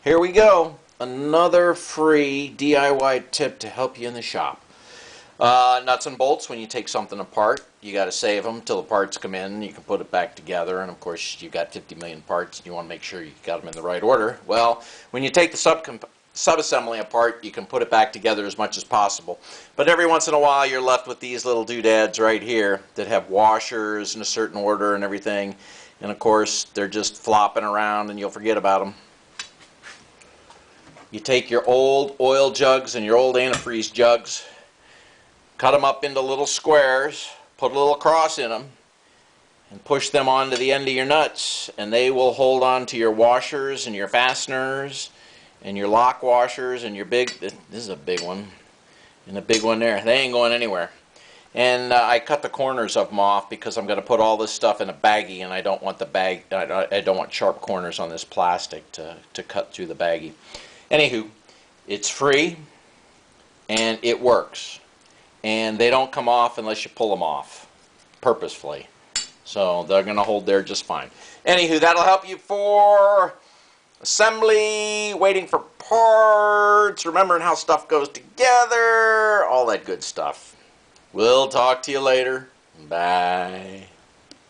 Here we go. Another free DIY tip to help you in the shop. Nuts and bolts, when you take something apart, you got to save them till the parts come in. You can put it back together, and of course you've got 50 million parts and you want to make sure you got them in the right order. Well, when you take the subassembly apart, you can put it back together as much as possible. But every once in a while you're left with these little doodads right here that have washers in a certain order and everything. And of course they're just flopping around and you'll forget about them. You take your old oil jugs and your old antifreeze jugs, cut them up into little squares, put a little cross in them, and push them onto the end of your nuts, and they will hold on to your washers and your fasteners and your lock washers and your big, this is a big one, and a big one there. They ain't going anywhere. And I cut the corners of them off because I'm going to put all this stuff in a baggie, and I don't want the bag, I don't want sharp corners on this plastic to cut through the baggie. Anywho, it's free and it works. And they don't come off unless you pull them off purposefully. So they're going to hold there just fine. Anywho, that'll help you for assembly, waiting for parts, remembering how stuff goes together, all that good stuff. We'll talk to you later. Bye.